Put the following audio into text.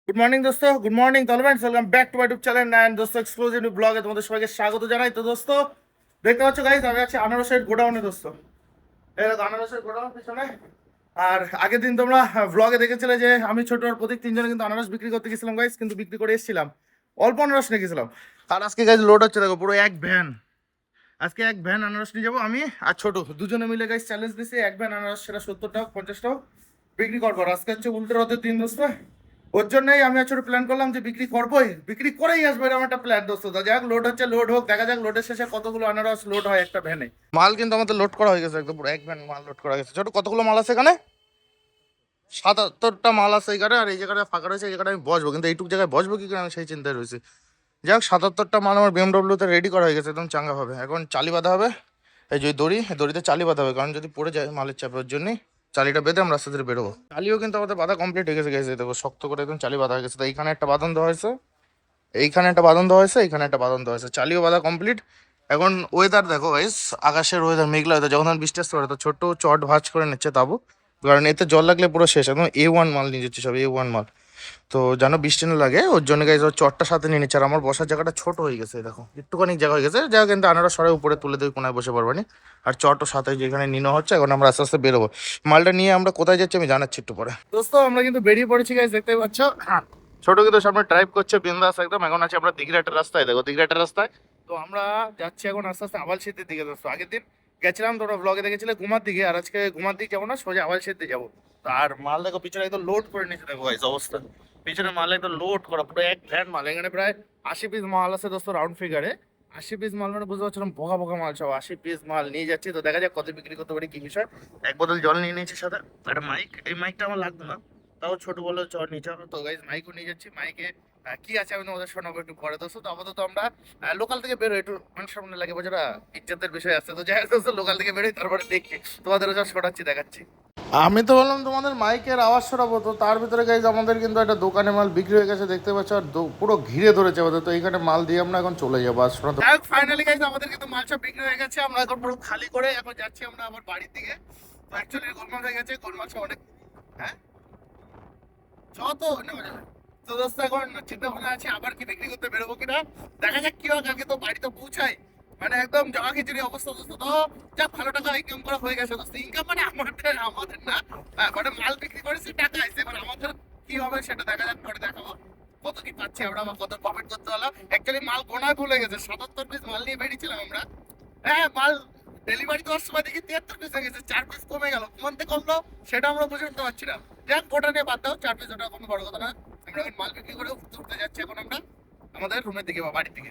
Good morning দোস্ত, good morning tolerance, welcome back to my YouTube channel and দোস্ত exclusive ব্লগে তোমাদের সবাইকে স্বাগত জানাই। তো দোস্ত দেখতে পাচ্ছ গাইস, আমি আছি আনারসের গোডাউনে দোস্ত। এই দেখো আনারসের গোডাউন পিছনে। আর আগের দিন তোমরা ব্লগে দেখেছিলে যে আমি ছোট আর প্রতীক তিনজনে কিন্তু আনারস বিক্রি করতে গেছিলাম গাইস, কিন্তু বিক্রি করে এসেছিলাম, অল্প আনারস নিয়ে গেছিলাম। আর আজকে গাইস লোড হচ্ছে, দেখো পুরো এক ভ্যান। আজকে এক ভ্যান আনারস নিয়ে যাবো আমি আর ছোট দুজনে মিলে গাইস চ্যালেঞ্জ দিছি, এক ভ্যান আনারস সেটা 70 টাকা 50 টাকা বিক্রি করবো। আর আজকে হচ্ছে উল্টো রথের দিন দোস্ত, ওর জন্যই আমি ছোট প্ল্যান করলাম যে বিক্রি করবোই, বিক্রি করেই আসবো, এরকম একটা প্ল্যান দোস্ত। তো যাক, লোড হচ্ছে, লোড হোক, দেখা যাক লোডের শেষে কতগুলো আনারস লোড হয় একটা ভ্যানে। মাল কিন্তু আমাদের লোড করা হয়ে গেছে, একদম পুরো এক ভ্যান মাল লোড করা গেছে। ছোট কতগুলো মাল আছে এখানে? 77টা মাল আছে এই জায়গায়। আর এই জায়গাটা ফাঁকা রয়েছে, এই জায়গাটা আমি বসবো, কিন্তু এইটুকু জায়গায় বসবো কি করে আমি সেই চিন্তায় রয়েছি। যাক, 77টা মাল আমার বিএমডব্লিউতে রেডি করা হয়ে গেছে, একদম চাঙ্গা হবে। এখন চালি বাঁধা হবে, এই যে দড়ি, দড়িতে চালি বাঁধা হবে, কারণ যদি পড়ে যায় মালের চাপের জন্যই চালিটা বেঁধে আমরা রাস্তা ধরে বেরোবো। চালিও কিন্তু আমাদের বাঁধা কমপ্লিট হয়ে গেছে, দেখো শক্ত করে একদম চালি বাঁধা হয়ে গেছে। তো এইখানে একটা বাঁধন দেওয়া হয়েছে, এইখানে একটা বাঁধন দেওয়া হয়েছে, এইখানে একটা বাঁধন দেওয়া হয়েছে, চালিও বাঁধা কমপ্লিট। এখন ওয়েদার দেখো গাইস, আকাশের ওয়েদার মেঘলা ওয়েদার, যখন বৃষ্টি আসতে পারে তো ছোট্ট চট ভাঁজ করে নিচ্ছে তাবু, কারণ এতে জল লাগলে পুরো শেষ। একদম A1 মাল নিয়ে যাচ্ছে, সব A1 মাল। তো যেন বৃষ্টি না লাগে ওর জন্য গাইজ ওর চটটা সাথে নিয়ে নিচ্ছে। আর আমার বসার জায়গাটা ছোট হয়ে গেছে, দেখো একটুখানি জায়গা হয়ে গেছে, জায়গা কিন্তু আনারা সরাই উপরে তুলে দিয়ে কোনায় বসে পারবানি। আর চটও সাথে যেখানে নিনো হচ্ছে। এখন আমরা আস্তে আস্তে বেরোবো, মালটা নিয়ে আমরা কোথায় যাচ্ছি আমি জানাচ্ছি একটু পরে। দোস্ত আমরা কিন্তু বেরিয়ে পড়েছি গাইজ, দেখতেই পাচ্ছ। ছোট কিন্তু সামনে ড্রাইভ করছে বিন্দাস একদম। এখন আছে আমরা দিঘিরাটের রাস্তায়, দেখো দিঘিরাটের রাস্তায়। তো আমরা যাচ্ছি এখন আস্তে আস্তে আবালসিদ্ধির দিকে দোস্ত। আগের দিন গেছিলাম, তোমরা ব্লগে দেখেছিলে গুমার দিকে, আর আজকে গুমার দিকে যাবো না, সোজা আবালসিদ্ধি যাবো। আর মাল দেখো পিছনে একদম লোড করে নিয়েছে, দেখো গাইজ অবস্থা। পিছনে মাল একদম লোড করা, পুরো এক ভ্যান মাল। এখানে প্রায় 80 পিস মাল আছে দোস্ত, রাউন্ড ফিগারে 80 পিস মাল, মানে বুঝতে পারছিলাম বোকা বোকা মাল সব। 80 পিস মাল নিয়ে যাচ্ছি, তো দেখা যাক কত বিক্রি করতে পারি, কি বিষয়। এক বোতল জল নিয়ে নিয়েছি সাথে, একটা মাইক। এই মাইকটা আমার লাগবে না, তাও ছোট বলে চর নিচে হবে। তো গাইজ মাইকও নিয়ে যাচ্ছি, মাইকে কি আছে আমি তোমাদের শোনাবো একটু পরে দোস্ত। তো আপাতত আমরা লোকাল থেকে বেরোই, একটু মানুষ সামনে লাগে বোঝাটা ইজ্জতের বিষয় আছে। তো যাই হোক দোস্ত, লোকাল থেকে বেরোই, তারপরে দেখি তোমাদেরও যা শোনাচ্ছি দেখাচ্ছি। আমি তো বললাম তোমাদের মাইকের আওয়াজ শোনাবো, তো তার ভিতরে গাইজ আমাদের কিন্তু একটা দোকানে মাল বিক্রি হয়ে গেছে, দেখতে পাচ্ছ। আর পুরো ঘিরে ধরেছে আমাদের। তো এইখানে মাল দিয়ে আমরা এখন চলে যাবো আর শোনাতে। ফাইনালি গাইজ আমাদের কিন্তু মাল সব বিক্রি হয়ে গেছে, আমরা এখন পুরো খালি করে এখন যাচ্ছি আমরা আমার বাড়ির দিকে। তো অ্যাকচুয়ালি গোলমাল হয়ে গেছে, গোলমাল সব অনেক। হ্যাঁ যত নেওয়া যাবে। তো দোস্ত এখন চিন্তা ভাবনা আছে আবার কি বিক্রি করতে বেরোবো কিনা, দেখা যাক কি হয়। কালকে তো বাড়িতে পৌঁছাই, মানে একদম জমা খিচুড়ি অবস্থা দোস্ত। তো যা ভালো টাকা ইনকাম করা হয়ে গেছে দোস্ত। ইনকাম মানে আমাদের আমাদের না, মানে মাল বিক্রি করেছি, টাকা আসছে। এবার আমাদের কি হবে সেটা দেখা যাক, পরে দেখাবো কত কি পাচ্ছি আমরা বা কত প্রফিট করতে হলো। অ্যাকচুয়ালি মাল গোনায় ভুলে গেছে, 77 পিস মাল নিয়ে বেরিয়েছিলাম আমরা। হ্যাঁ, মাল ডেলিভারি দেওয়ার সময় দেখি 73 পিস হয়ে গেছে, 4 পিস কমে গেল। কমানতে কমলো সেটা আমরা বুঝে উঠতে পারছি না। যাক, ওটা নিয়ে বাদ দাও, 4 পিস ওটা কোনো বড় কথা না। আমরা এখন মাল বিক্রি করে উঠতে উঠতে যাচ্ছি এখন আমরা আমাদের রুমের দিকে বা বাড়ির দিকে।